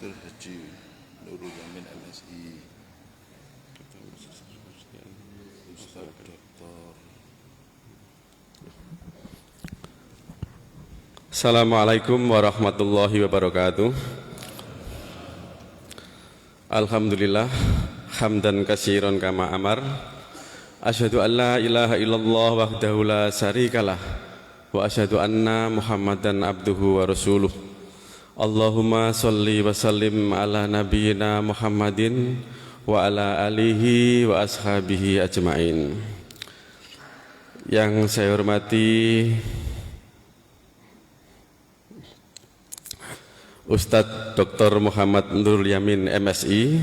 Dr. Haji Nurul Yamin MSI, Ustaz Dr. Assalamualaikum warahmatullahi wabarakatuh. Alhamdulillah hamdan katsiran kama amar. Asyhadu an la ilaha illallah wahdahu la syarikalah wa asyhadu anna Muhammadan abduhu wa rasuluh. Allahumma sholli wa sallim ala nabiyyina Muhammadin wa ala alihi wa ashabihi ajmain. Yang saya hormati Ustadz Dr. Muhammad Nurul Yamin MSI,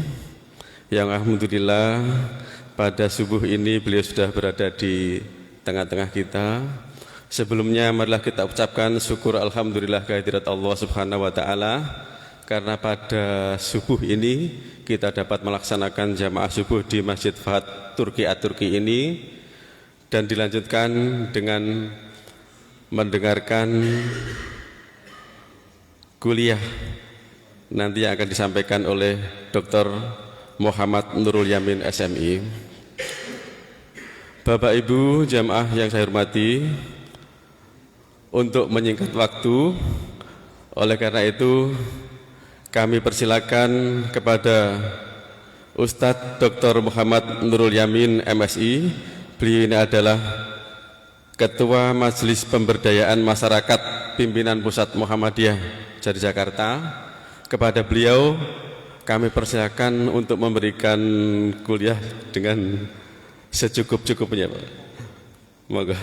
yang alhamdulillah pada subuh ini beliau sudah berada di tengah-tengah kita. Sebelumnya marilah kita ucapkan syukur alhamdulillah kehadirat Allah Subhanahu wa taala karena pada subuh ini kita dapat melaksanakan jamaah subuh di Masjid Fahad Turki At-Turki ini dan dilanjutkan dengan mendengarkan kuliah nanti yang akan disampaikan oleh Dr. Muhammad Nurul Yamin SMI. Bapak Ibu jamaah yang saya hormati, untuk menyingkat waktu, oleh karena itu kami persilakan kepada Ustadz Dr. Muhammad Nurul Yamin MSI. Beliau ini adalah Ketua Majelis Pemberdayaan Masyarakat Pimpinan Pusat Muhammadiyah dari Jakarta. Kepada beliau kami persilakan untuk memberikan kuliah dengan secukup-cukupnya, Pak. Moga.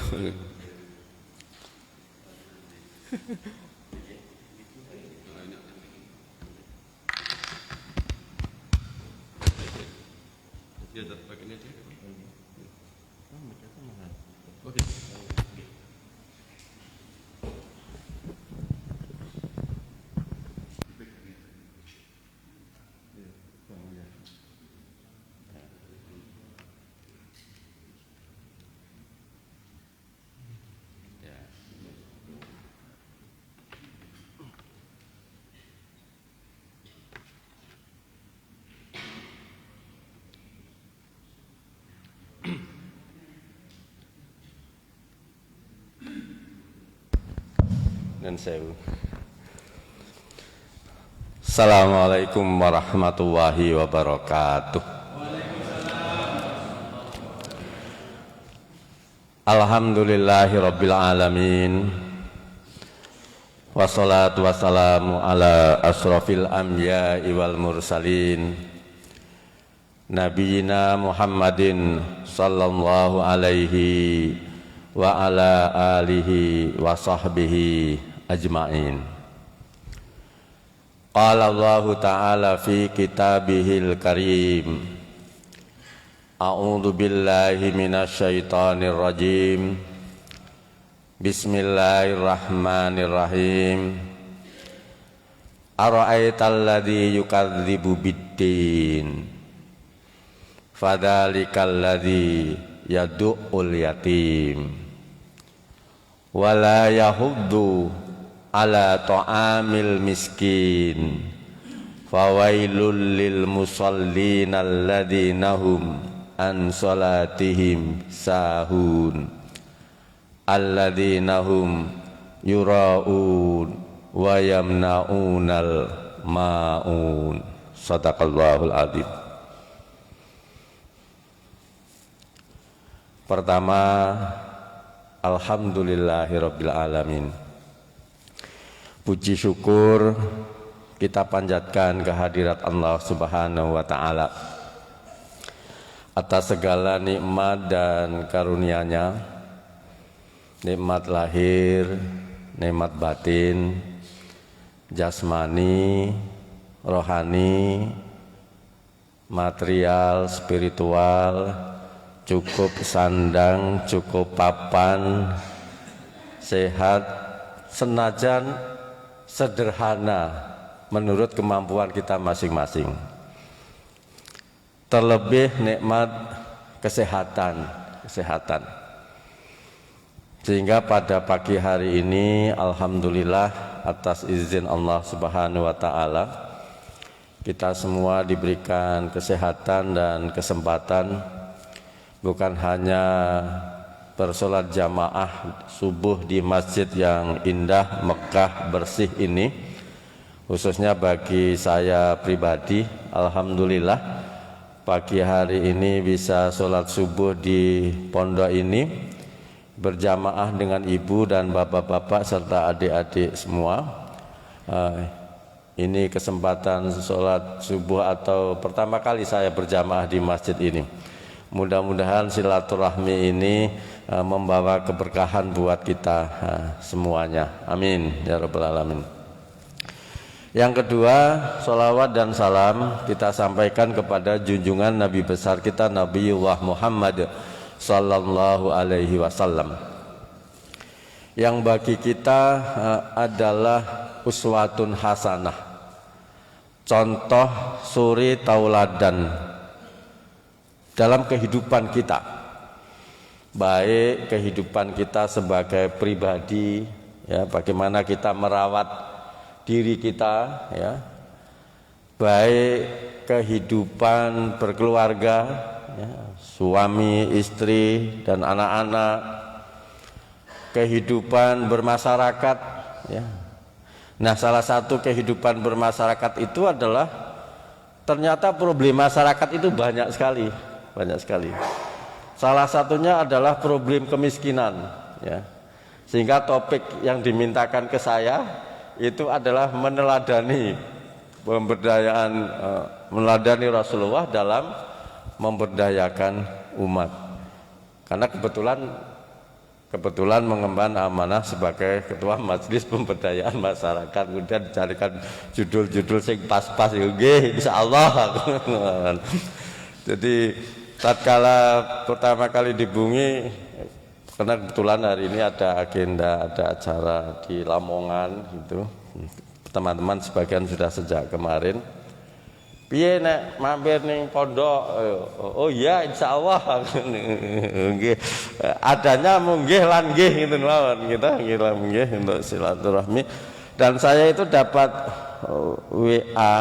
Assalamualaikum warahmatullahi wabarakatuh. Alhamdulillahi rabbil alamin. Wassalatu wassalamu ala asrafil anbiya'i wal mursalin Nabiyina Muhammadin sallallahu alaihi wa ala alihi wa sahbihi ajma'in. Qala Allah ta'ala fi kitabihil karim, a'udzu billahi minasyaitonir rajim, bismillahirrahmanirrahim. Ara'aital ladzi yukadzibu biddin, fadzalikal ladzi yad'ul yatim wala yahuddu ala ta'amil miskin, fawailul lil musallin alladzina hum an salatihim sahun, alladzina hum yura'un wa yamna'unal ma'un. Shadaqallahul adzim. Pertama, alhamdulillahirabbil alamin. Puji syukur kita panjatkan kehadirat Allah Subhanahu wa taala atas segala nikmat dan karunia-Nya, nikmat lahir, nikmat batin, jasmani, rohani, material, spiritual, cukup sandang, cukup papan, sehat, senajan sederhana menurut kemampuan kita masing-masing. Terlebih nikmat kesehatan. Sehingga pada pagi hari ini alhamdulillah atas izin Allah Subhanahu wa taala kita semua diberikan kesehatan dan kesempatan bukan hanya bersolat jamaah subuh di masjid yang indah, megah, bersih ini, khususnya bagi saya pribadi, alhamdulillah pagi hari ini bisa sholat subuh di pondok ini berjamaah dengan ibu dan bapak-bapak serta adik-adik semua. Ini kesempatan sholat subuh atau pertama kali saya berjamaah di masjid ini. Mudah-mudahan silaturahmi ini membawa keberkahan buat kita semuanya. Amin ya rabbal alamin. Yang kedua, sholawat dan salam kita sampaikan kepada junjungan Nabi besar kita Nabiullah Muhammad sallallahu alaihi wasallam, yang bagi kita adalah uswatun hasanah, contoh suri tauladan dalam kehidupan kita, baik kehidupan kita sebagai pribadi, ya, bagaimana kita merawat diri kita, ya, baik kehidupan berkeluarga, ya, suami, istri dan anak-anak, kehidupan bermasyarakat, ya. Nah, salah satu kehidupan bermasyarakat itu adalah ternyata problem masyarakat itu banyak sekali. Salah satunya adalah problem kemiskinan, ya. Sehingga topik yang dimintakan ke saya itu adalah meneladani pemberdayaan, meneladani Rasulullah dalam memberdayakan umat. Karena kebetulan mengemban amanah sebagai ketua majelis pemberdayaan masyarakat, kemudian dicarikan judul-judul sing pas-pas, nggih insyaallah. Jadi tatkala pertama kali dibungi, karena kebetulan hari ini ada agenda, ada acara di Lamongan gitu. Teman-teman sebagian sudah sejak kemarin. Piye nek mampir ning pondok? Oh iya insyaallah. Nggih. Adanya munggih lan nggih ngoten mawon. Kita nggih untuk silaturahmi. Dan saya itu dapat WA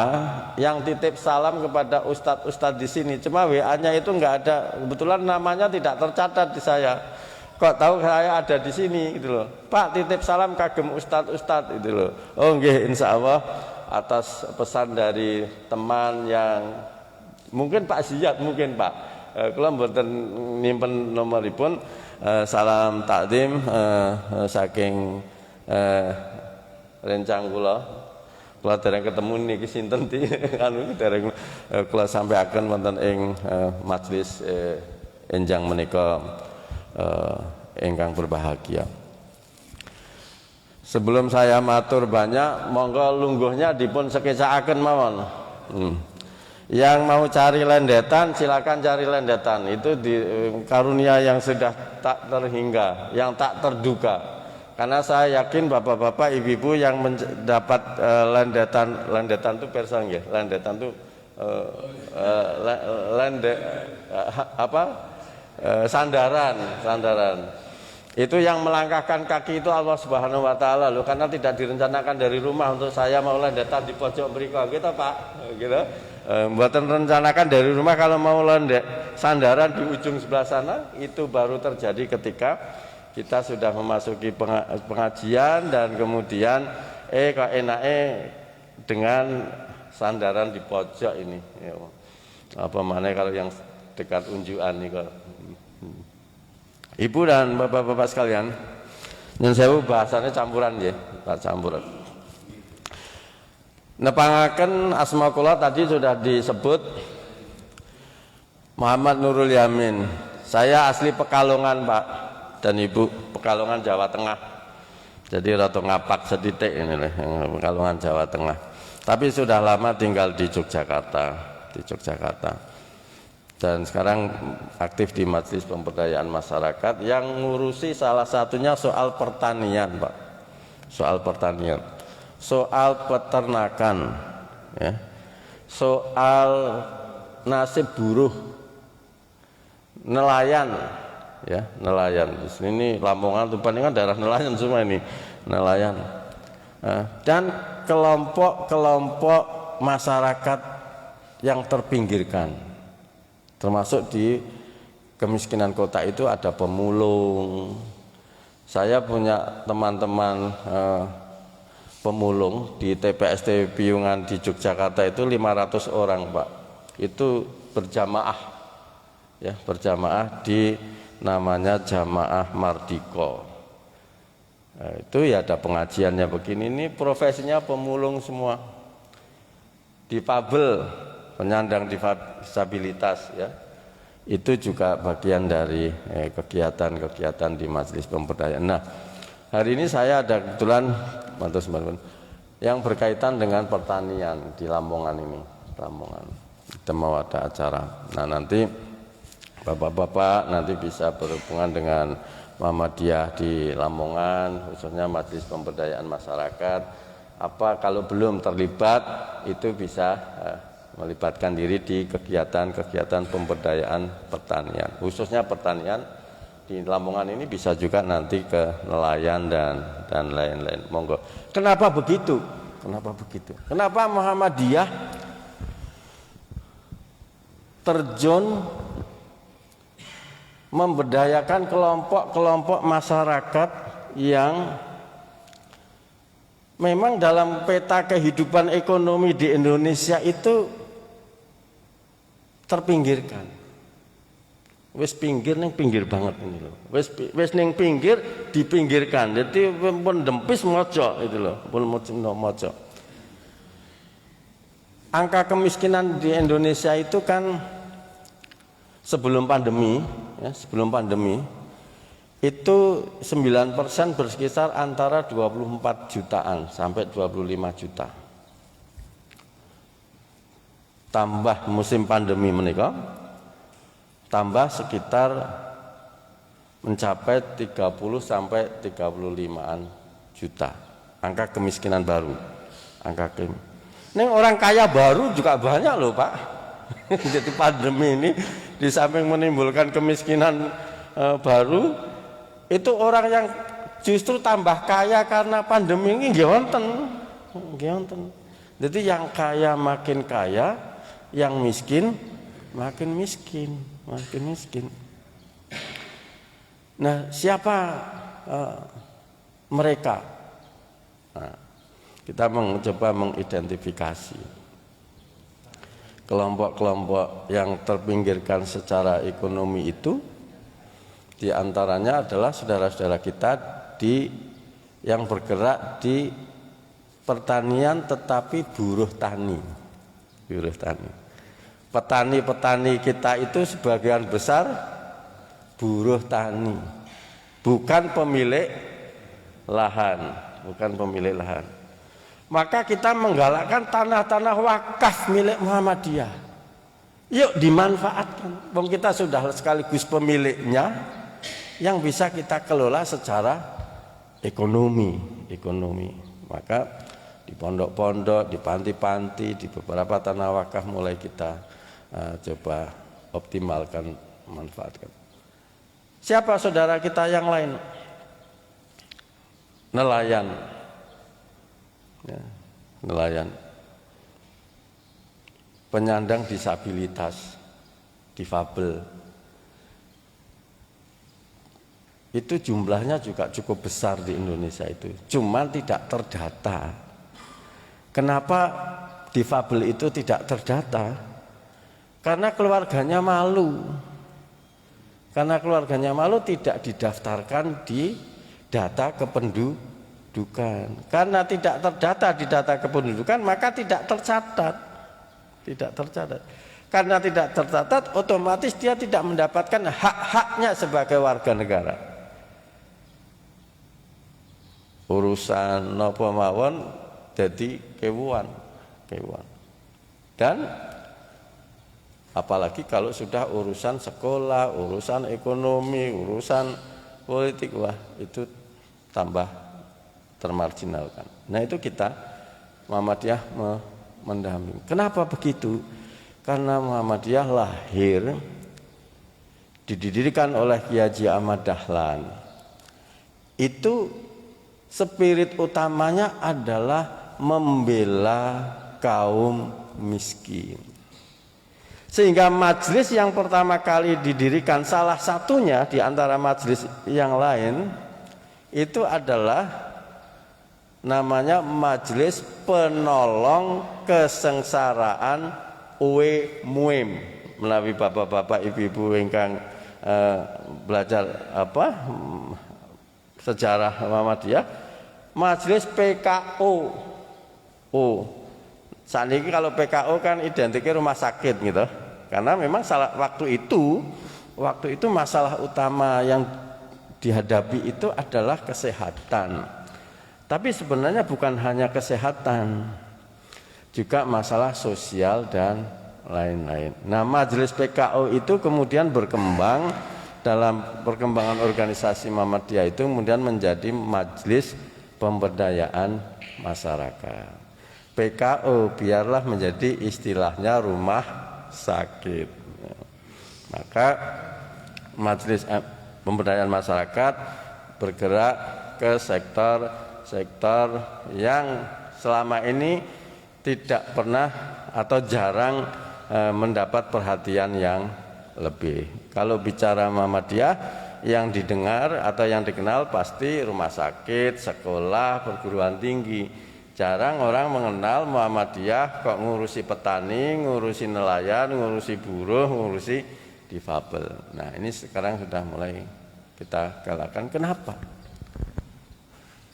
yang titip salam kepada ustadz-ustadz di sini. Cuma WA-nya itu enggak ada, kebetulan namanya tidak tercatat di saya. Kok tahu saya ada di sini gitu loh. Pak, titip salam kagem ustadz gitu loh. Oh nggih insyaallah, atas pesan dari teman yang mungkin Pak Ziyad, mungkin Pak. Kula mboten nyimpen nomoripun. Salam takdim saking rencang kula. Kula dereng ketemu niki sinten anu dereng kula sampaiaken wonten ing majelis enjang menika ingkang berbahagia. Sebelum saya matur banyak, monggo lungguhnya dipun sekecakaken mawon. Yang mau cari lendetan silakan cari lendetan. Itu di karunia yang sudah tak terhingga, yang tak terduga. Karena saya yakin bapak-bapak, ibu-ibu yang mendapat lendetan itu persa nggih. Lendetan itu sandaran. Itu yang melangkahkan kaki itu Allah Subhanahu wa taala loh, karena tidak direncanakan dari rumah untuk saya mau lendetan di pojok mriko gitu Pak, gitu. Mboten rencanakan dari rumah kalau mau sandaran di ujung sebelah sana, itu baru terjadi ketika kita sudah memasuki pengajian dan kemudian kok enake dengan sandaran di pojok ini. Apa mana kalau yang dekat unjukan nih kok. Ibu dan bapak-bapak sekalian, nyun sewu bahasanya campuran ya, Pak, campuran. Nepangaken asma kula tadi sudah disebut Muhammad Nurul Yamin. Saya asli Pekalongan, Pak, dan Ibu Pekalongan Jawa Tengah. Jadi rada ngapak seditik ini Pekalongan Jawa Tengah. Tapi sudah lama tinggal di Yogyakarta, dan sekarang aktif di Majelis Pemberdayaan Masyarakat yang ngurusi salah satunya soal pertanian, Pak. Soal pertanian, soal peternakan, ya. Soal nasib buruh, nelayan, ya, nelayan. Di sini Lamongan, Tuban ini kan daerah nelayan semua ini, nelayan. Dan kelompok-kelompok masyarakat yang terpinggirkan. Termasuk di kemiskinan kota itu ada pemulung. Saya punya teman-teman pemulung di TPST Piungan di Yogyakarta itu 500 orang, Pak. Itu berjamaah, ya, berjamaah di namanya Jamaah Mardiko. Nah, itu ya ada pengajiannya begini. Ini profesinya pemulung semua, difabel, penyandang disabilitas, ya. Itu juga bagian dari kegiatan-kegiatan di Majelis Pemberdayaan. Nah, hari ini saya ada kebetulan yang berkaitan dengan pertanian di Lamongan ini. Lamongan, kita mau ada acara. Nah, nanti Bapak-bapak nanti bisa berhubungan dengan Muhammadiyah di Lamongan, khususnya Majelis Pemberdayaan Masyarakat. Apa kalau belum terlibat itu bisa melibatkan diri di kegiatan-kegiatan pemberdayaan pertanian, khususnya pertanian di Lamongan ini, bisa juga nanti ke nelayan dan lain-lain. Monggo. Kenapa begitu? Kenapa begitu? Kenapa Muhammadiyah terjun memberdayakan kelompok-kelompok masyarakat yang memang dalam peta kehidupan ekonomi di Indonesia itu terpinggirkan. Wis pinggir neng pinggir banget ini loh. Wis neng pinggir dipinggirkan. Jadi pun dempis moco itu loh, pun moco. Angka kemiskinan di Indonesia itu kan sebelum pandemi, ya, sebelum pandemi itu 9% berkisar antara 24 jutaan sampai 25 juta. Tambah musim pandemi menika, tambah sekitar mencapai 30 sampai 35-an juta. Angka kemiskinan baru. Ini orang kaya baru juga banyak loh, Pak. Jadi pandemi ini di samping menimbulkan kemiskinan baru, itu orang yang justru tambah kaya karena pandemi ini nggih wonten. Jadi yang kaya makin kaya, yang miskin makin miskin. Nah, siapa mereka? Nah, kita mencoba mengidentifikasi kelompok-kelompok yang terpinggirkan secara ekonomi itu. Di antaranya adalah saudara-saudara kita yang bergerak di pertanian tetapi buruh tani. Petani-petani kita itu sebagian besar buruh tani, bukan pemilik lahan. Maka kita menggalakkan tanah-tanah wakaf milik Muhammadiyah. Yuk dimanfaatkan. Wong kita sudah sekaligus pemiliknya, yang bisa kita kelola secara ekonomi. Maka di pondok-pondok, di panti-panti, di beberapa tanah wakaf mulai kita coba optimalkan, manfaatkan. Siapa saudara kita yang lain? Nelayan. Ya, nelayan. Penyandang disabilitas, difabel. Itu jumlahnya juga cukup besar di Indonesia itu. Cuman tidak terdata. Kenapa difabel itu tidak terdata? Karena keluarganya malu. Tidak didaftarkan di data kependudukan. Karena tidak terdata di data kependudukan, maka tidak tercatat. Karena tidak tercatat, otomatis dia tidak mendapatkan hak-haknya sebagai warga negara. Urusan napa mawon jadi kewuan. Dan apalagi kalau sudah urusan sekolah, urusan ekonomi, urusan politik, wah itu tambah termarginalkan. Nah, itu kita Muhammadiyah mendampingi. Kenapa begitu? Karena Muhammadiyah lahir didirikan oleh Kiai Haji Ahmad Dahlan. Itu spirit utamanya adalah membela kaum miskin. Sehingga majelis yang pertama kali didirikan, salah satunya di antara majelis yang lain itu adalah namanya Majelis Penolong Kesengsaraan Uwe Muim, melalui bapak-bapak ibu-ibu ingkang belajar sejarah Muhammadiyah, Majelis PKO. Saat ini kalau PKO kan identiknya rumah sakit gitu, karena memang waktu itu masalah utama yang dihadapi itu adalah kesehatan. Tapi sebenarnya bukan hanya kesehatan, juga masalah sosial dan lain-lain. Nah, Majelis PKO itu kemudian berkembang dalam perkembangan organisasi Muhammadiyah itu kemudian menjadi Majelis Pemberdayaan Masyarakat. PKO biarlah menjadi istilahnya rumah sakit. Maka Majelis Pemberdayaan Masyarakat bergerak ke sektor yang selama ini tidak pernah atau jarang mendapat perhatian yang lebih. Kalau bicara Muhammadiyah, yang didengar atau yang dikenal pasti rumah sakit, sekolah, perguruan tinggi. Jarang orang mengenal Muhammadiyah kok ngurusi petani, ngurusi nelayan, ngurusi buruh, ngurusi difabel. Nah, ini sekarang sudah mulai kita galakan. Kenapa?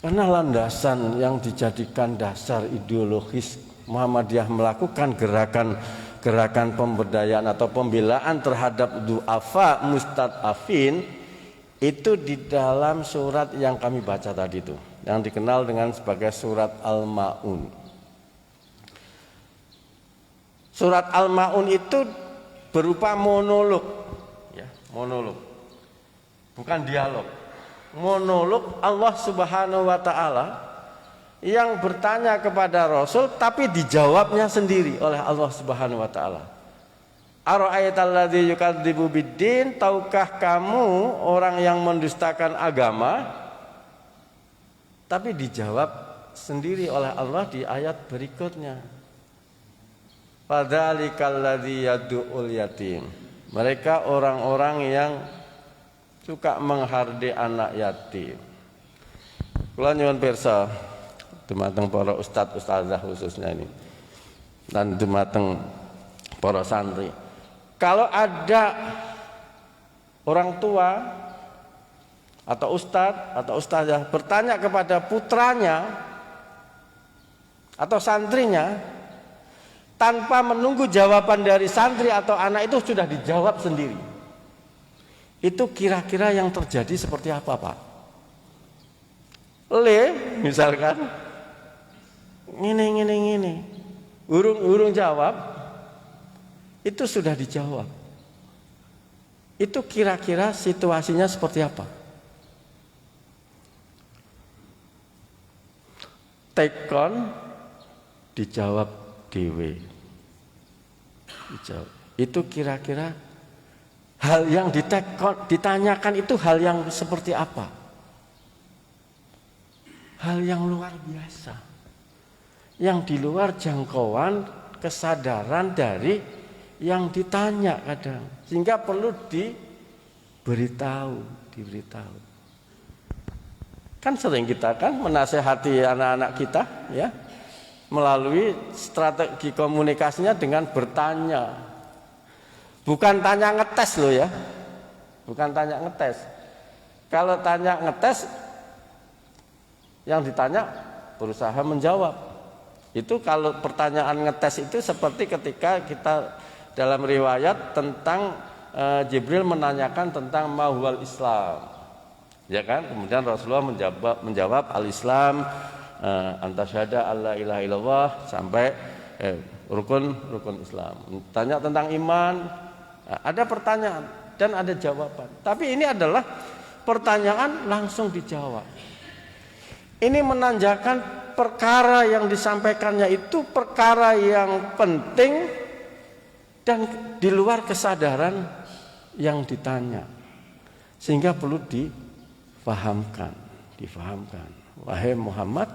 Karena landasan yang dijadikan dasar ideologis Muhammadiyah melakukan gerakan pemberdayaan atau pembelaan terhadap du'afa mustad'afin itu di dalam surat yang kami baca tadi itu, yang dikenal dengan sebagai surat Al-Ma'un. Surat Al-Ma'un itu berupa monolog, ya, monolog, bukan dialog. Monolog Allah Subhanahu wa Ta'ala yang bertanya kepada Rasul, tapi dijawabnya sendiri oleh Allah Subhanahu wa Ta'ala. Ara'aitalladzi yukadzibu biddin, tahukah kamu orang yang mendustakan agama? Tapi dijawab sendiri oleh Allah di ayat berikutnya. Fadzalikal yad'ul yatim. Mereka orang-orang yang suka menghardi anak yatim. Kula nyuwun pirsa dumateng para ustadz ustadzah khususnya ini dan dumateng para santri. Kalau ada orang tua atau ustadz atau ustadzah bertanya kepada putranya atau santrinya tanpa menunggu jawaban dari santri atau anak, itu sudah dijawab sendiri. Itu kira-kira yang terjadi seperti apa, Pak? Misalkan ngene. Urung jawab, itu sudah dijawab. Itu kira-kira situasinya seperti apa? Tekon dijawab dewe. Dijawab. Itu kira-kira hal yang ditanyakan itu hal yang seperti apa? Hal yang luar biasa, yang di luar jangkauan kesadaran dari yang ditanya kadang, sehingga perlu diberitahu. Kan sering kita kan menasehati anak-anak kita, ya, melalui strategi komunikasinya dengan bertanya. Bukan tanya ngetes loh ya. Bukan tanya ngetes. Kalau tanya ngetes, yang ditanya berusaha menjawab. Itu kalau pertanyaan ngetes itu seperti ketika kita dalam riwayat tentang Jibril menanyakan tentang mahwal Islam. Ya kan? Kemudian Rasulullah menjawab al-Islam antasyhada alla ilaha illallah sampai rukun Islam. Tanya tentang iman, ada pertanyaan dan ada jawaban. Tapi ini adalah pertanyaan langsung dijawab. Ini menandakan perkara yang disampaikannya itu perkara yang penting dan di luar kesadaran yang ditanya, sehingga perlu difahamkan. Wahai Muhammad,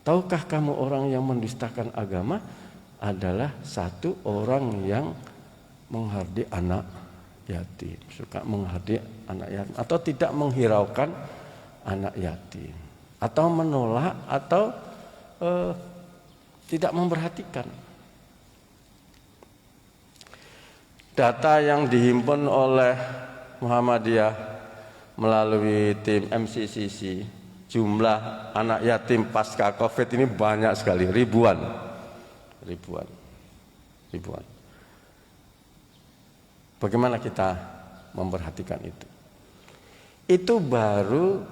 tahukah kamu orang yang mendustakan agama adalah satu orang yang menghardik anak yatim, suka menghardik anak yatim, atau tidak menghiraukan anak yatim, atau menolak, atau tidak memperhatikan. Data yang dihimpun oleh Muhammadiyah melalui tim MCCC, jumlah anak yatim pasca COVID ini banyak sekali, ribuan. Bagaimana kita memperhatikan itu? Itu baru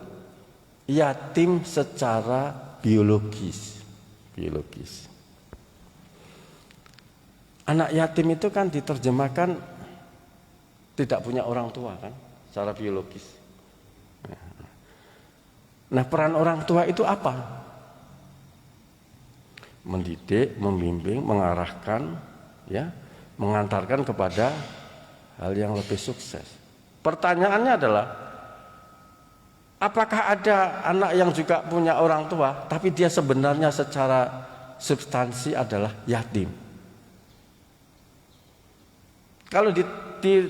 yatim secara biologis. Anak yatim itu kan diterjemahkan tidak punya orang tua kan, secara biologis. Nah, peran orang tua itu apa? Mendidik, membimbing, mengarahkan, ya, mengantarkan kepada hal yang lebih sukses. Pertanyaannya adalah, apakah ada anak yang juga punya orang tua, tapi dia sebenarnya secara substansi adalah yatim? Kalau ditelusur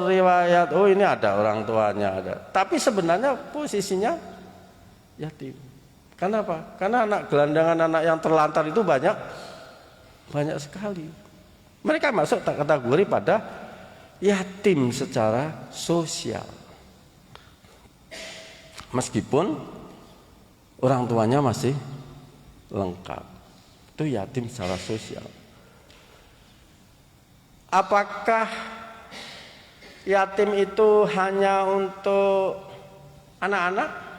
riwayat, oh ini ada orang tuanya, ada. Tapi sebenarnya posisinya yatim. Kenapa? Karena anak gelandangan, anak yang terlantar itu banyak sekali. Mereka masuk kategori pada yatim secara sosial. Meskipun orang tuanya masih lengkap, itu yatim secara sosial. Apakah yatim itu hanya untuk anak-anak?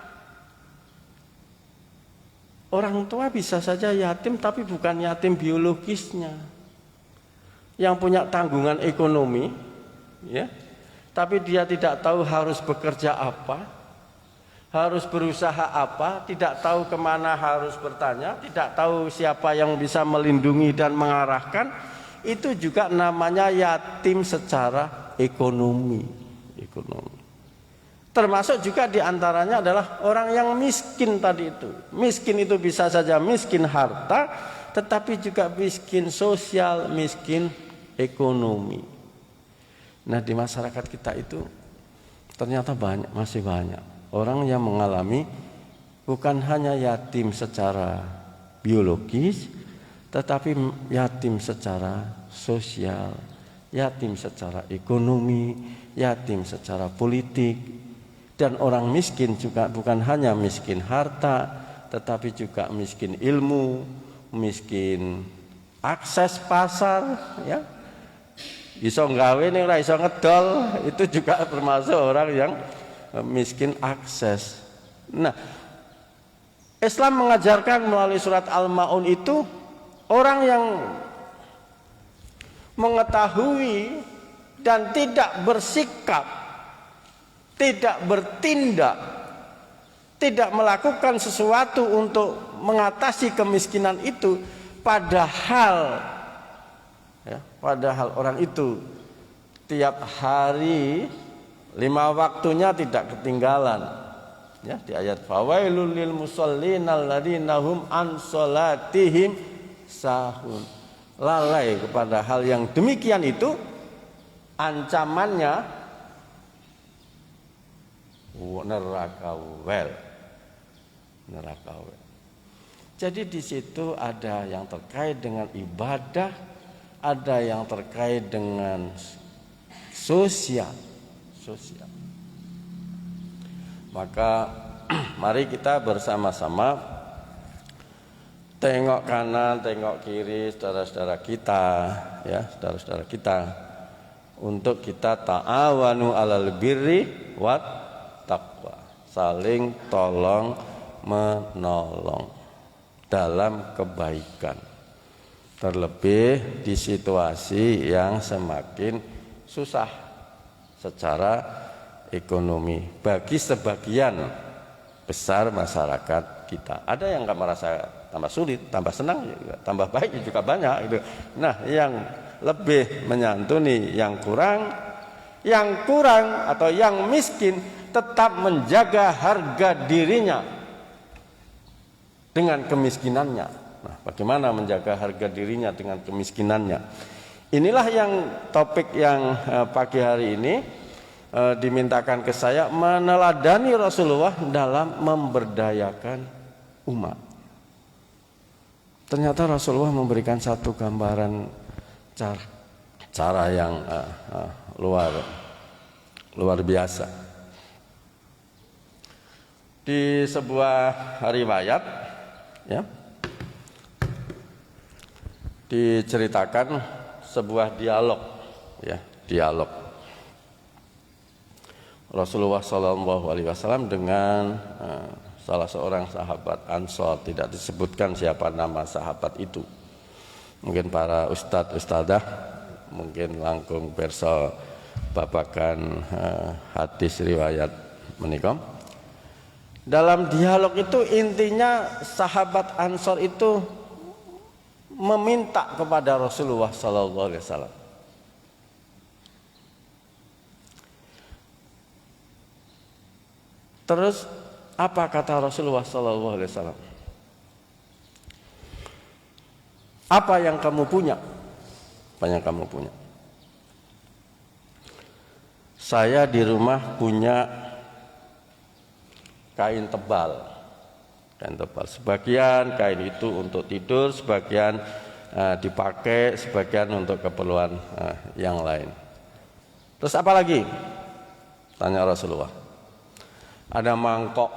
Orang tua bisa saja yatim, tapi bukan yatim biologisnya, yang punya tanggungan ekonomi, ya, tapi dia tidak tahu harus bekerja apa, harus berusaha apa, tidak tahu kemana harus bertanya, tidak tahu siapa yang bisa melindungi dan mengarahkan. Itu juga namanya yatim secara ekonomi. Termasuk juga diantaranya adalah orang yang miskin tadi itu. Miskin itu bisa saja miskin harta, tetapi juga miskin sosial, miskin ekonomi. Nah, di masyarakat kita itu ternyata masih banyak orang yang mengalami bukan hanya yatim secara biologis, tetapi yatim secara sosial, yatim secara ekonomi, yatim secara politik. Dan orang miskin juga bukan hanya miskin harta, tetapi juga miskin ilmu, miskin akses pasar, ya. Iso nggawe ning ora iso ngedol, itu juga termasuk orang yang miskin akses. Nah, Islam mengajarkan melalui surat Al-Maun itu, orang yang mengetahui dan tidak bersikap, tidak bertindak, tidak melakukan sesuatu untuk mengatasi kemiskinan itu, padahal orang itu tiap hari 5 waktunya tidak ketinggalan. Ya, di ayat fawailul lil musallin alladzina hum an salatihim sahun. Lalai kepada hal yang demikian itu, ancamannya neraka wel. Jadi di situ ada yang terkait dengan ibadah, ada yang terkait dengan sosial. Maka mari kita bersama-sama tengok kanan, tengok kiri saudara-saudara kita, ya, saudara-saudara kita, untuk kita ta'awanu 'alal birri wat taqwa, saling tolong menolong dalam kebaikan. Terlebih di situasi yang semakin susah secara ekonomi bagi sebagian besar masyarakat kita. Ada yang nggak merasa tambah sulit, tambah senang, tambah baik juga banyak gitu. Nah, yang lebih menyantuni yang kurang atau yang miskin tetap menjaga harga dirinya dengan kemiskinannya. Nah, bagaimana menjaga harga dirinya dengan kemiskinannya? Inilah yang topik yang pagi hari ini dimintakan ke saya, meneladani Rasulullah dalam memberdayakan umat. Ternyata Rasulullah memberikan satu gambaran cara yang luar biasa. Di sebuah riwayat, ya, diceritakan sebuah dialog, ya, dialog Rasulullah SAW dengan salah seorang sahabat Ansor. Tidak disebutkan siapa nama sahabat itu. Mungkin para ustadz-ustadzah mungkin langkung perso babakan hadis riwayat menika. Dalam dialog itu intinya sahabat Ansor itu meminta kepada Rasulullah SAW. Terus apa kata Rasulullah SAW? Apa yang kamu punya? Apa yang kamu punya? Saya di rumah punya kain tebal. Kain tebal. Sebagian kain itu untuk tidur, sebagian dipakai, sebagian untuk keperluan yang lain. Terus apa lagi? Tanya Rasulullah. Ada mangkok,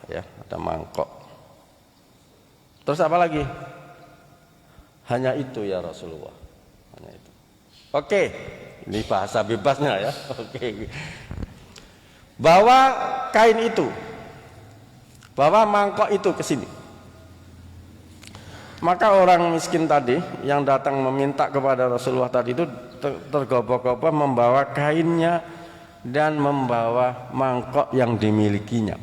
ya, ada mangkok. Terus apa lagi? Hanya itu ya Rasulullah. Hanya itu. Oke, ini bahasa bebasnya ya. Oke. Bawa kain itu, bawa mangkok itu ke sini. Maka orang miskin tadi yang datang meminta kepada Rasulullah tadi itu tergopoh-gopoh membawa kainnya dan membawa mangkok yang dimilikinya.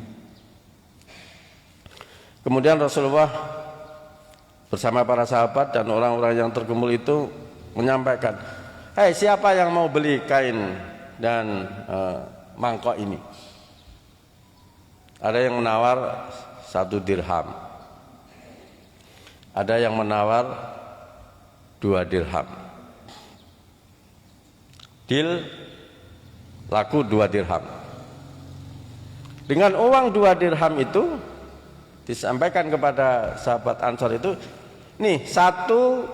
Kemudian Rasulullah bersama para sahabat dan orang-orang yang terkumpul itu menyampaikan, "Hei, siapa yang mau beli kain dan mangkok ini?" Ada yang menawar 1 dirham. Ada yang menawar 2 dirham. Deal laku 2 dirham. Dengan uang 2 dirham itu disampaikan kepada sahabat Ansor itu, nih, 1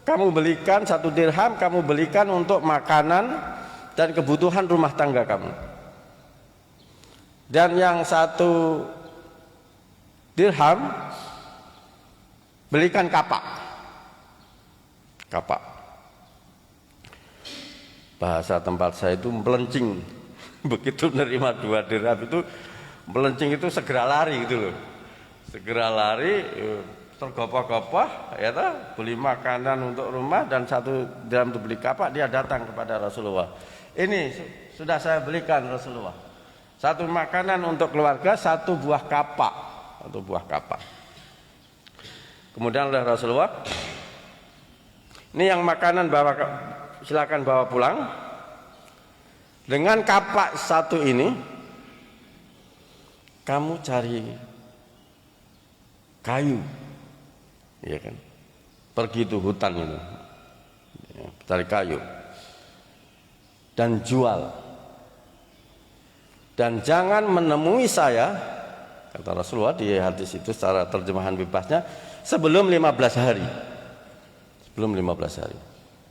kamu belikan, 1 dirham kamu belikan untuk makanan dan kebutuhan rumah tangga kamu. Dan yang 1 dirham belikan kapak. Kapak. Bahasa tempat saya itu melencing. Begitu menerima 2 dirham itu melencing, itu segera lari gitu loh. Segera lari, tergopoh-gopoh, ya toh, beli makanan untuk rumah dan 1 dirham untuk beli kapak. Dia datang kepada Rasulullah. Ini sudah saya belikan Rasulullah. 1 makanan untuk keluarga, 1 buah kapak. 1 buah kapak. Kemudian oleh Rasulullah, ini yang makanan silakan bawa pulang. Dengan kapak 1 ini kamu cari kayu, ya kan? Pergi ke hutan ini, ya, cari kayu dan jual. Dan jangan menemui saya, kata Rasulullah di hadis itu secara terjemahan bebasnya, sebelum 15 hari. Sebelum 15 hari.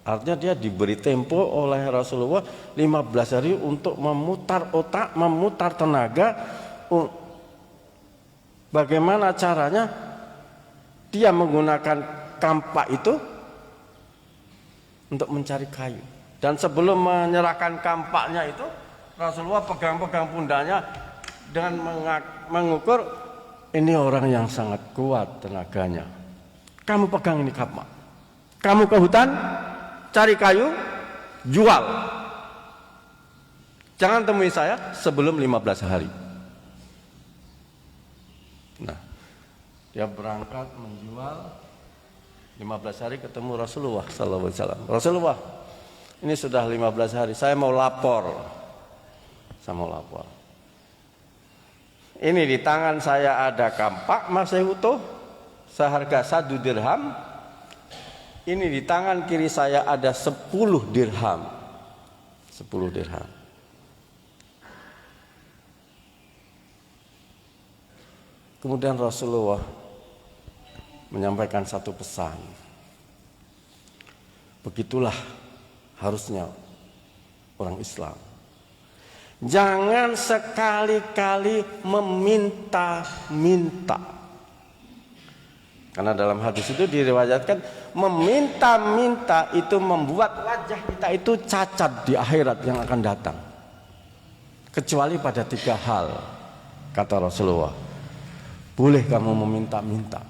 Artinya dia diberi tempo oleh Rasulullah 15 hari untuk memutar otak, memutar tenaga. Bagaimana caranya dia menggunakan kampak itu untuk mencari kayu. Dan sebelum menyerahkan kampaknya itu, Rasulullah pegang-pegang pundaknya dengan mengukur, ini orang yang sangat kuat tenaganya. Kamu pegang ini kampak. Kamu ke hutan, cari kayu, jual. Jangan temui saya sebelum 15 hari. Nah, dia berangkat menjual, 15 hari ketemu Rasulullah SAW. Rasulullah, ini sudah 15 hari, saya mau lapor. Saya mau lapor. Ini di tangan saya ada kampak masih utuh, seharga 1 dirham. Ini di tangan kiri saya ada 10 dirham. 10 dirham. Kemudian Rasulullah menyampaikan satu pesan. Begitulah harusnya orang Islam. Jangan sekali-kali meminta-minta. Karena dalam hadis itu diriwayatkan meminta-minta itu membuat wajah kita itu cacat di akhirat yang akan datang. Kecuali pada 3 hal, kata Rasulullah. Boleh kamu meminta-minta.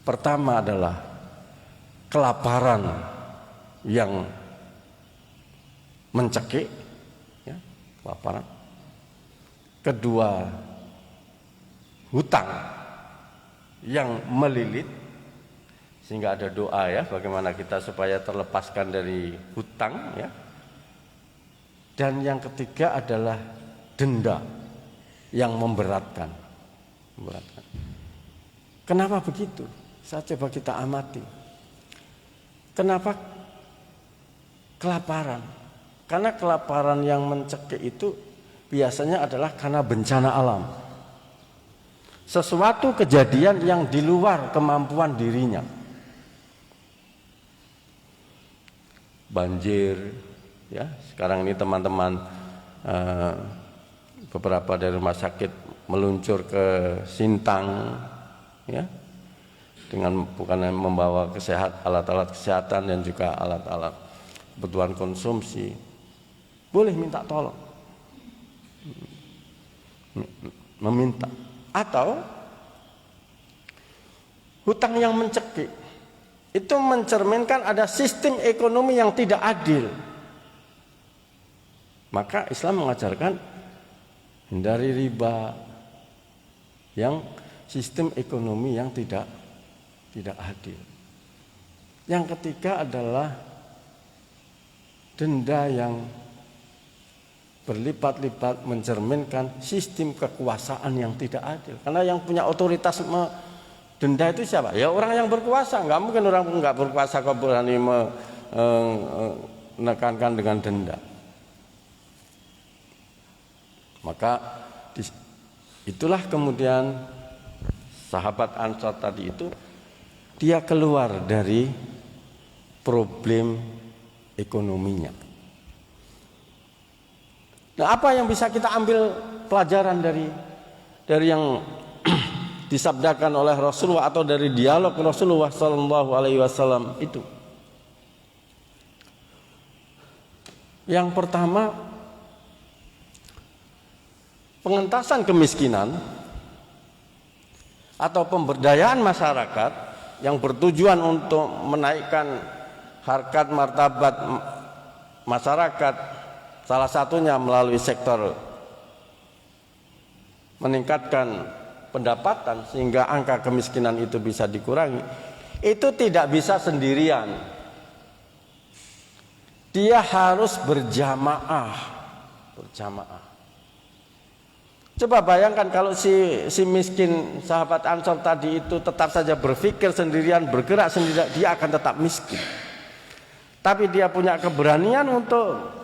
Pertama adalah kelaparan yang mencekik, ya, kelaparan. Kedua, hutang yang melilit, sehingga ada doa ya bagaimana kita supaya terlepaskan dari hutang ya. Dan yang ketiga adalah denda yang memberatkan. Kenapa begitu? Saya coba kita amati. Kenapa kelaparan? Karena kelaparan yang mencekik itu biasanya adalah karena bencana alam. Sesuatu kejadian yang di luar kemampuan dirinya. Banjir, ya. Sekarang ini teman-teman beberapa dari rumah sakit meluncur ke Sintang, ya, dengan bukan membawa alat-alat kesehatan dan juga alat-alat kebutuhan konsumsi. Boleh minta tolong, meminta. Atau hutang yang mencekik itu mencerminkan ada sistem ekonomi yang tidak adil. Maka Islam mengajarkan hindari riba, yang sistem ekonomi yang tidak adil. Yang ketiga adalah denda yang berlipat-lipat mencerminkan sistem kekuasaan yang tidak adil. Karena yang punya otoritas denda itu siapa? Ya orang yang berkuasa. Nggak mungkin orang nggak berkuasa kok berani menekankan dengan denda. Maka itulah kemudian sahabat Ansor tadi itu dia keluar dari problem ekonominya. Nah, apa yang bisa kita ambil pelajaran dari yang disabdakan oleh Rasulullah atau dari dialog Rasulullah Sallallahu Alaihi Wasallam itu? Yang pertama, pengentasan kemiskinan atau pemberdayaan masyarakat yang bertujuan untuk menaikkan harkat martabat masyarakat. Salah satunya melalui sektor meningkatkan pendapatan sehingga angka kemiskinan itu bisa dikurangi. Itu tidak bisa sendirian. Dia harus berjamaah. Coba bayangkan kalau si miskin sahabat Ansor tadi itu tetap saja berpikir sendirian, bergerak sendirian, dia akan tetap miskin. Tapi dia punya keberanian untuk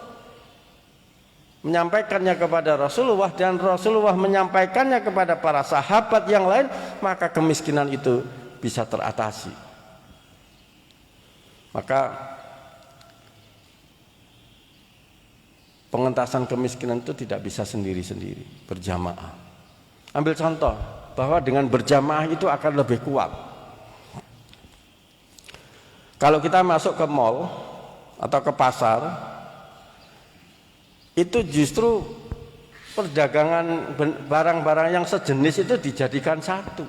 menyampaikannya kepada Rasulullah dan Rasulullah menyampaikannya kepada para sahabat yang lain, maka kemiskinan itu bisa teratasi. Maka pengentasan kemiskinan itu tidak bisa sendiri-sendiri, berjamaah. Ambil contoh bahwa dengan berjamaah itu akan lebih kuat. Kalau kita masuk ke mall atau ke pasar, itu justru perdagangan barang-barang yang sejenis itu dijadikan satu.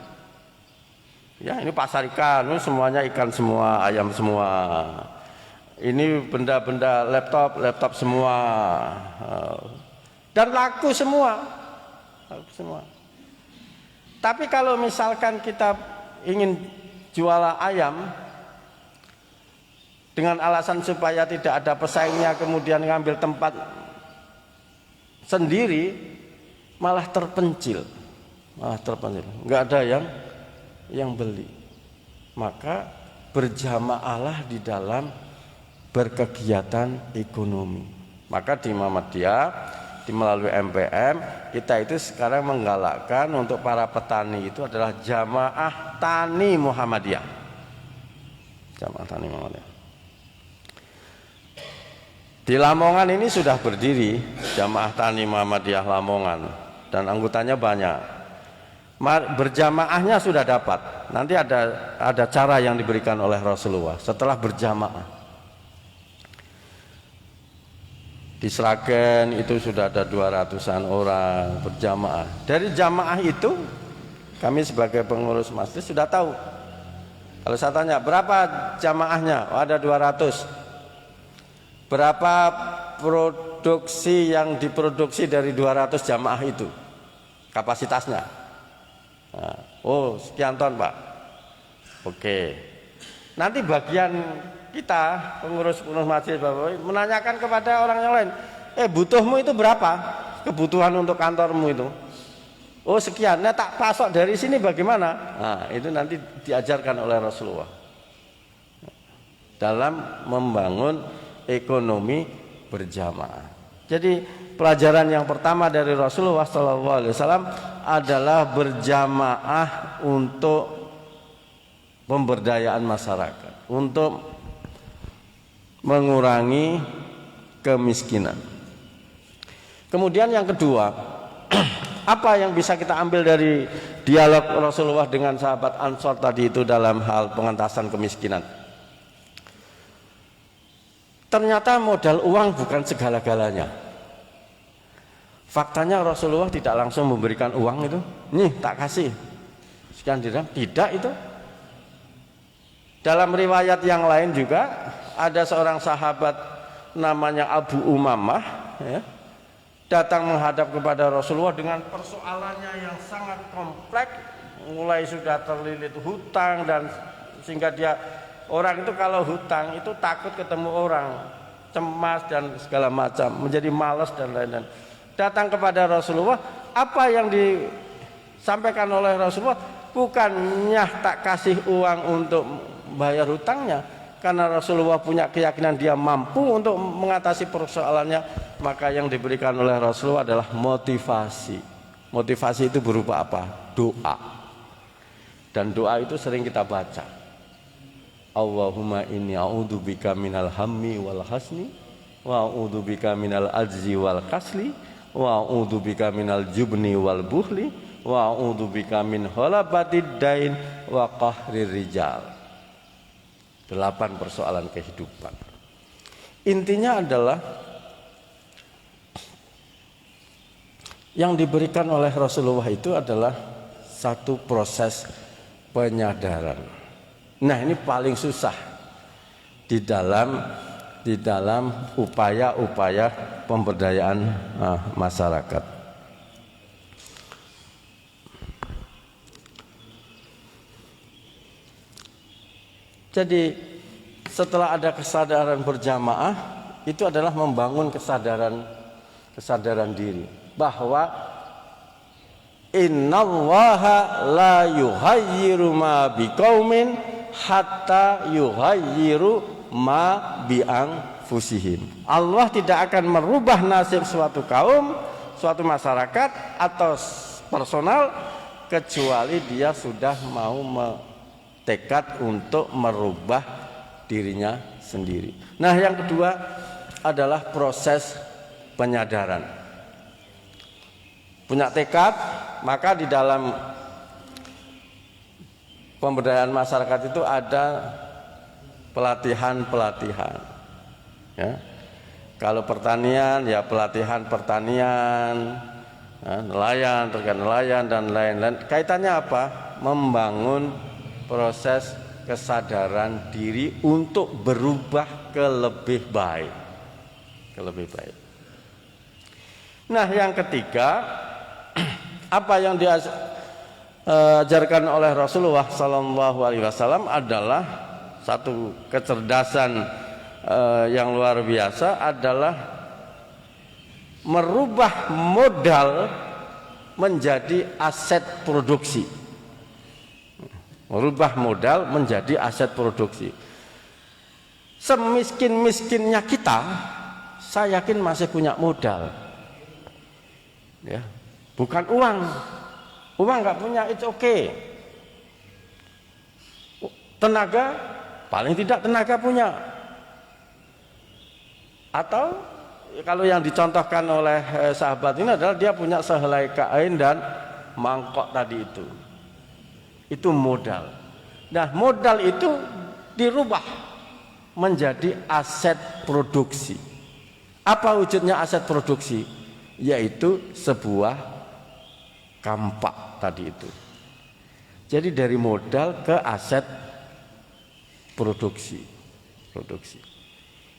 Ya, ini pasar ikan, ini semuanya ikan semua, ayam semua. Ini benda-benda laptop semua. Dan laku semua. Tapi kalau misalkan kita ingin jual ayam dengan alasan supaya tidak ada pesaingnya, kemudian ngambil tempat sendiri, malah terpencil, nggak ada yang beli. Maka berjamaahlah di dalam berkegiatan ekonomi. Maka di Muhammadiyah, melalui MPM, kita itu sekarang menggalakkan untuk para petani itu adalah jamaah tani Muhammadiyah. Jamaah tani Muhammadiyah. Di Lamongan ini sudah berdiri jamaah tani Muhammadiyah Lamongan dan anggotanya banyak. Berjamaahnya sudah dapat. Nanti ada cara yang diberikan oleh Rasulullah setelah berjamaah. Di Sragen itu sudah ada 200-an orang berjamaah. Dari jamaah itu kami sebagai pengurus masjid sudah tahu. Kalau saya tanya berapa jamaahnya? Oh, ada 200. Berapa produksi yang diproduksi dari 200 jamaah itu? Kapasitasnya? Nah, oh sekian ton Pak. Oke. Nanti bagian kita pengurus masjid Bapak menanyakan kepada orang yang lain, butuhmu itu berapa? Kebutuhan untuk kantormu itu? Oh sekian. Nah tak pasok dari sini bagaimana? Nah itu nanti diajarkan oleh Rasulullah dalam membangun ekonomi berjamaah. Jadi pelajaran yang pertama dari Rasulullah SAW adalah berjamaah untuk pemberdayaan masyarakat, untuk mengurangi kemiskinan. Kemudian yang kedua, apa yang bisa kita ambil dari dialog Rasulullah dengan sahabat Ansor tadi itu dalam hal pengentasan kemiskinan? Ternyata modal uang bukan segala-galanya. Faktanya Rasulullah tidak langsung memberikan uang itu. Nih tak kasih sekian dirham. Tidak itu. Dalam riwayat yang lain juga ada seorang sahabat namanya Abu Umamah ya, datang menghadap kepada Rasulullah dengan persoalannya yang sangat kompleks. Mulai sudah terlilit hutang dan sehingga dia orang itu kalau hutang itu takut ketemu orang, cemas dan segala macam, menjadi malas dan lain-lain. Datang kepada Rasulullah, apa yang disampaikan oleh Rasulullah bukannya tak kasih uang untuk bayar hutangnya, karena Rasulullah punya keyakinan dia mampu untuk mengatasi persoalannya, maka yang diberikan oleh Rasulullah adalah motivasi. Motivasi itu berupa apa? Doa. Dan doa itu sering kita baca. Allahumma inni a'udzubika minal hammi wal hasni wa a'udzubika minal ajzi wal kasli wa a'udzubika minal jubni wal buhli wa a'udzubika min halabatid dain wa qahrir rijal. 8 persoalan kehidupan. Intinya adalah yang diberikan oleh Rasulullah itu adalah satu proses penyadaran. Nah ini paling susah di dalam upaya-upaya pemberdayaan masyarakat. Jadi setelah ada kesadaran berjamaah itu adalah membangun kesadaran diri bahwa innallaha la yuhayyiru ma biqaumin hatta yuhayyiru ma bi anfusihim. Allah tidak akan merubah nasib suatu kaum, suatu masyarakat atau personal kecuali dia sudah mau tekad untuk merubah dirinya sendiri. Nah, yang kedua adalah proses penyadaran. Punya tekad, maka di dalam pemberdayaan masyarakat itu ada pelatihan-pelatihan. Ya. Kalau pertanian, ya pelatihan pertanian, nelayan, terkait nelayan dan lain-lain. Kaitannya apa? Membangun proses kesadaran diri untuk berubah ke lebih baik. Nah, yang ketiga, apa yang diajarkan oleh Rasulullah SAW adalah satu kecerdasan yang luar biasa, adalah merubah modal menjadi aset produksi. merubah modal menjadi aset produksi. Semiskin-miskinnya kita, saya yakin masih punya modal, ya, bukan uang. Uang nggak punya, it's okay. Tenaga, paling tidak tenaga punya. Atau kalau yang dicontohkan oleh sahabat ini adalah dia punya sehelai kain dan mangkok tadi itu. Itu modal. Nah, modal itu dirubah menjadi aset produksi. Apa wujudnya aset produksi? Yaitu sebuah kampak tadi itu. Jadi dari modal ke aset produksi.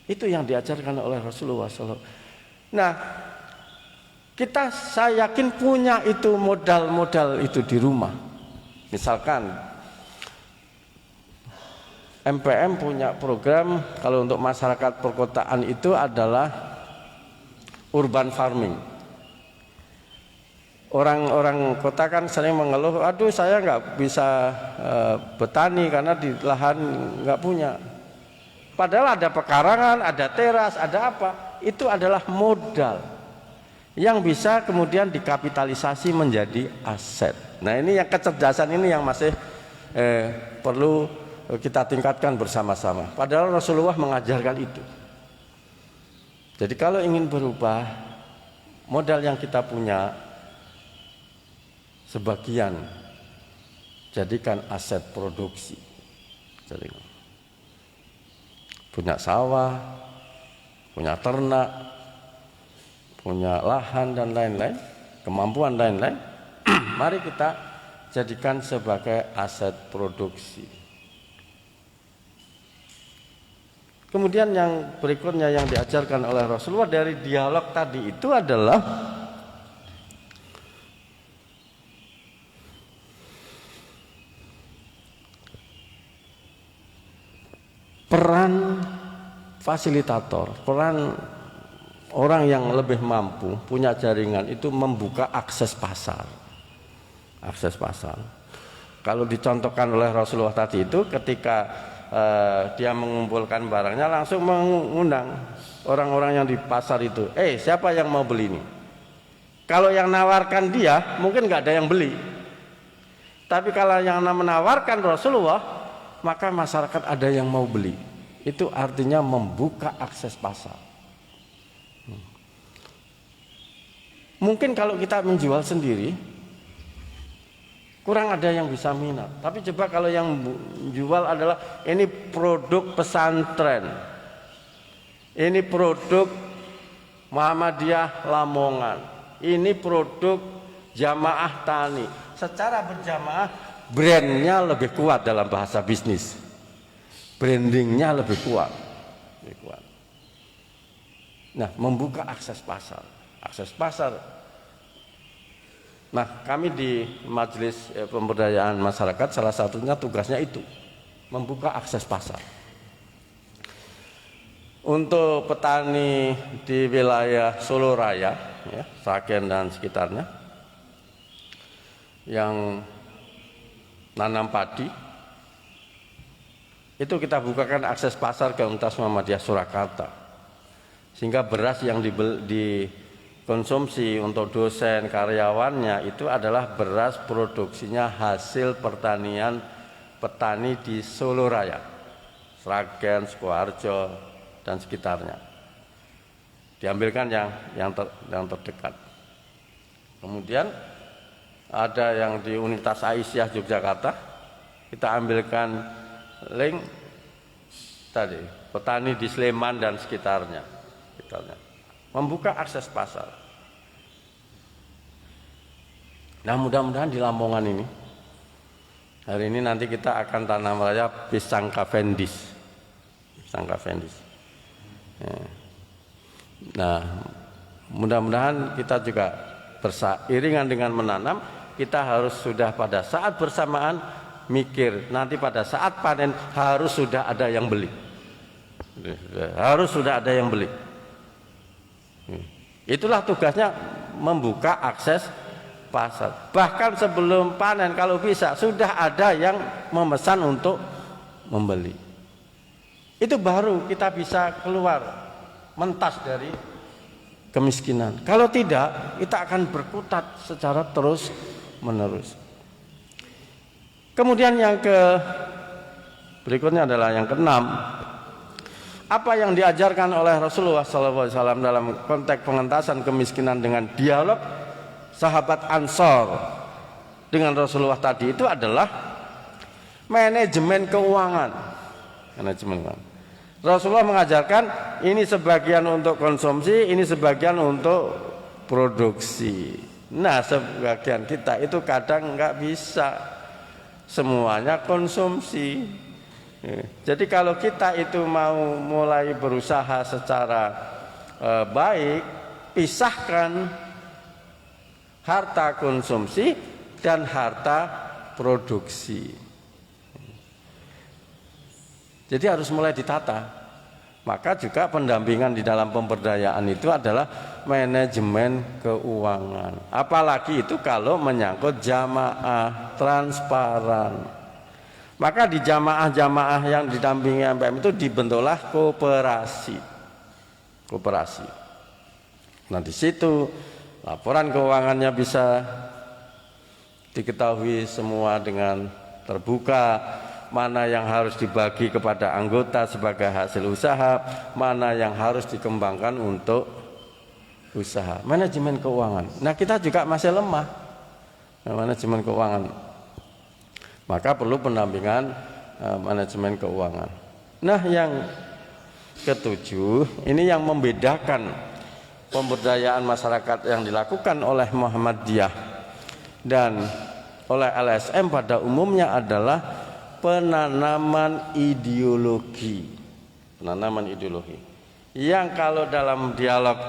Itu yang diajarkan oleh Rasulullah SAW. Nah, saya yakin punya itu modal-modal itu di rumah. Misalkan MPM punya program kalau untuk masyarakat perkotaan itu adalah urban farming. Orang-orang kota kan sering mengeluh, aduh saya nggak bisa bertani karena di lahan nggak punya. Padahal ada pekarangan, ada teras, ada apa? Itu adalah modal yang bisa kemudian dikapitalisasi menjadi aset. Nah, ini yang kecerdasan ini yang masih perlu kita tingkatkan bersama-sama. Padahal Rasulullah mengajarkan itu. Jadi kalau ingin berubah, modal yang kita punya sebagian jadikan aset produksi. Jadi, punya sawah, punya ternak, punya lahan dan lain-lain, kemampuan lain-lain, mari kita jadikan sebagai aset produksi. Kemudian yang berikutnya yang diajarkan oleh Rasulullah dari dialog tadi itu adalah peran fasilitator, peran orang yang lebih mampu, punya jaringan itu membuka akses pasar. Akses pasar. Kalau dicontohkan oleh Rasulullah tadi itu ketika dia mengumpulkan barangnya langsung mengundang orang-orang yang di pasar itu. Siapa yang mau beli ini? Kalau yang nawarkan dia mungkin nggak ada yang beli. Tapi kalau yang menawarkan Rasulullah, maka masyarakat ada yang mau beli. Itu artinya membuka akses pasar. Mungkin kalau kita menjual sendiri kurang ada yang bisa minat. Tapi coba kalau yang jual adalah ini produk pesantren, ini produk Muhammadiyah Lamongan, ini produk jamaah tani. Secara berjamaah brandnya lebih kuat dalam bahasa bisnis, brandingnya lebih kuat. Nah, membuka akses pasar. Nah, kami di Majelis Pemberdayaan Masyarakat salah satunya tugasnya itu membuka akses pasar. Untuk petani di wilayah Solo Raya, ya, Sragen dan sekitarnya, yang nanam padi, itu kita bukakan akses pasar ke Universitas Muhammadiyah Surakarta, sehingga beras yang dikonsumsi untuk dosen karyawannya itu adalah beras produksinya hasil pertanian petani di Solo Raya, Sragen, Sukoharjo dan sekitarnya. Diambilkan yang terdekat. Kemudian ada yang di Universitas Aisyah Yogyakarta, kita ambilkan link tadi petani di Sleman dan sekitarnya. Membuka akses pasar. Nah, mudah-mudahan di Lamongan ini hari ini nanti kita akan tanam raya pisang Cavendish. Ya. Nah, mudah-mudahan kita juga bersairingan dengan menanam, kita harus sudah pada saat bersamaan mikir nanti pada saat panen harus sudah ada yang beli. Harus sudah ada yang beli. Itulah tugasnya membuka akses pasar. Bahkan sebelum panen kalau bisa sudah ada yang memesan untuk membeli. Itu baru kita bisa keluar mentas dari kemiskinan. Kalau tidak, kita akan berkutat secara terus menerus. Kemudian yang berikutnya adalah yang keenam. Apa yang diajarkan oleh Rasulullah SAW dalam konteks pengentasan kemiskinan dengan dialog sahabat Ansor dengan Rasulullah tadi itu adalah manajemen keuangan. Manajemen keuangan. Rasulullah mengajarkan ini sebagian untuk konsumsi, ini sebagian untuk produksi. Nah, sebagian kita itu kadang nggak bisa semuanya konsumsi. Jadi kalau kita itu mau mulai berusaha secara baik, pisahkan harta konsumsi dan harta produksi. Jadi harus mulai ditata. Maka juga pendampingan di dalam pemberdayaan itu adalah manajemen keuangan. Apalagi itu kalau menyangkut jamaah transparan. Maka di jamaah-jamaah yang didampingi MPM itu dibentuklah koperasi. Nah di situ laporan keuangannya bisa diketahui semua dengan terbuka, mana yang harus dibagi kepada anggota sebagai hasil usaha, mana yang harus dikembangkan untuk usaha. Manajemen keuangan. Nah kita juga masih lemah manajemen keuangan. Maka perlu pendampingan manajemen keuangan. Nah yang ketujuh, ini yang membedakan pemberdayaan masyarakat yang dilakukan oleh Muhammadiyah dan oleh LSM pada umumnya adalah penanaman ideologi. Penanaman ideologi. Yang kalau dalam dialog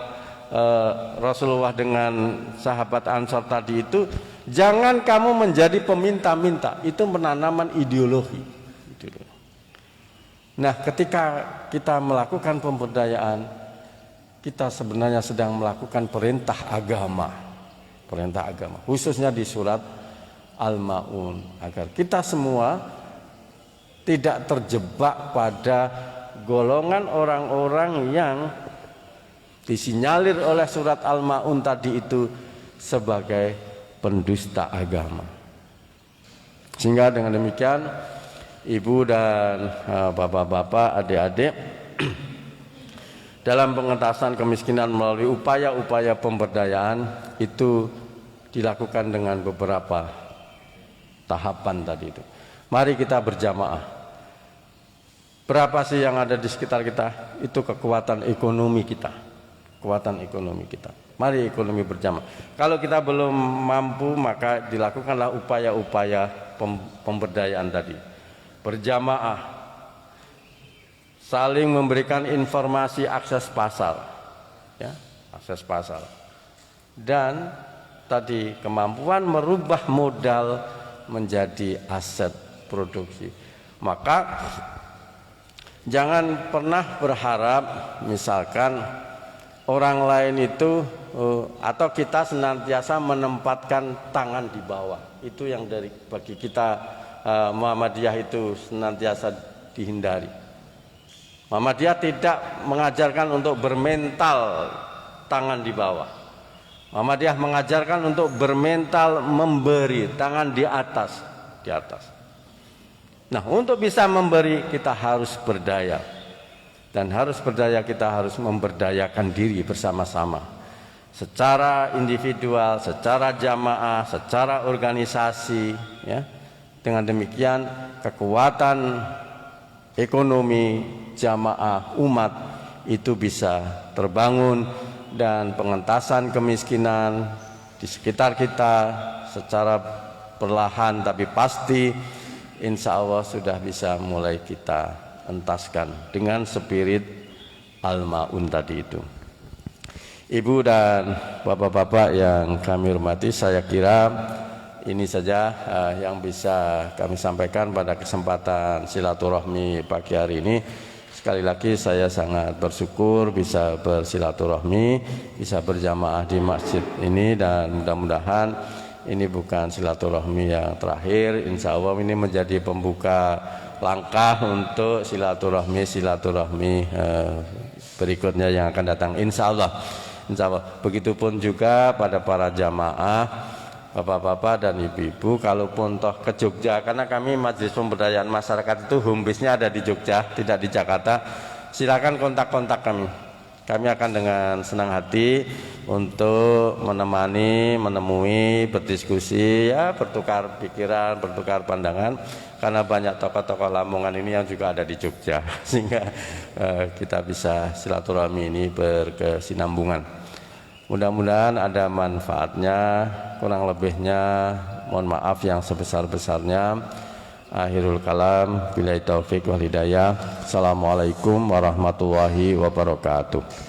Rasulullah dengan sahabat Ansor tadi itu, jangan kamu menjadi peminta-minta, itu penanaman ideologi. Nah, ketika kita melakukan pemberdayaan, kita sebenarnya sedang melakukan perintah agama, khususnya di surat Al-Ma'un, agar kita semua tidak terjebak pada golongan orang-orang yang disinyalir oleh surat Al-Ma'un tadi itu sebagai pendusta agama. Sehingga dengan demikian ibu dan bapak-bapak, adik-adik, dalam pengentasan kemiskinan melalui upaya-upaya pemberdayaan itu dilakukan dengan beberapa tahapan tadi itu. Mari kita berjamaah. Berapa sih yang ada di sekitar kita? Itu kekuatan ekonomi kita. Mari ekonomi berjamaah. Kalau kita belum mampu, maka dilakukanlah upaya-upaya pemberdayaan tadi. Berjamaah, saling memberikan informasi akses pasar, ya, akses pasar. Dan tadi kemampuan merubah modal menjadi aset produksi. Maka jangan pernah berharap misalkan orang lain itu atau kita senantiasa menempatkan tangan di bawah. Itu yang bagi kita Muhammadiyah itu senantiasa dihindari. Muhammadiyah tidak mengajarkan untuk bermental tangan di bawah. Muhammadiyah mengajarkan untuk bermental memberi, tangan di atas. Nah, untuk bisa memberi kita harus berdaya. Dan harus berdaya, kita harus memberdayakan diri bersama-sama. Secara individual, secara jamaah, secara organisasi, ya. Dengan demikian kekuatan ekonomi jamaah umat itu bisa terbangun dan pengentasan kemiskinan di sekitar kita secara perlahan tapi pasti insya Allah sudah bisa mulai kita entaskan dengan spirit Al-Ma'un tadi itu. Ibu dan bapak-bapak yang kami hormati, saya kira ini saja yang bisa kami sampaikan pada kesempatan silaturahmi pagi hari ini. Sekali lagi saya sangat bersyukur bisa bersilaturahmi, bisa berjamaah di masjid ini, dan mudah-mudahan ini bukan silaturahmi yang terakhir. Insya Allah ini menjadi pembuka langkah untuk silaturahmi berikutnya yang akan datang. Insya Allah. Begitupun juga pada para jamaah, bapak-bapak dan ibu-ibu, kalaupun toh ke Jogja, karena kami Majelis Pemberdayaan Masyarakat itu home base-nya ada di Jogja, tidak di Jakarta, silakan kontak-kontak kami. Kami akan dengan senang hati untuk menemui, berdiskusi, ya bertukar pikiran, bertukar pandangan, karena banyak tokoh-tokoh Lamongan ini yang juga ada di Jogja, sehingga kita bisa silaturahmi ini berkesinambungan. Mudah-mudahan ada manfaatnya, kurang lebihnya mohon maaf yang sebesar-besarnya. Akhirul kalam, billahi taufik wal hidayah. Assalamualaikum warahmatullahi wabarakatuh.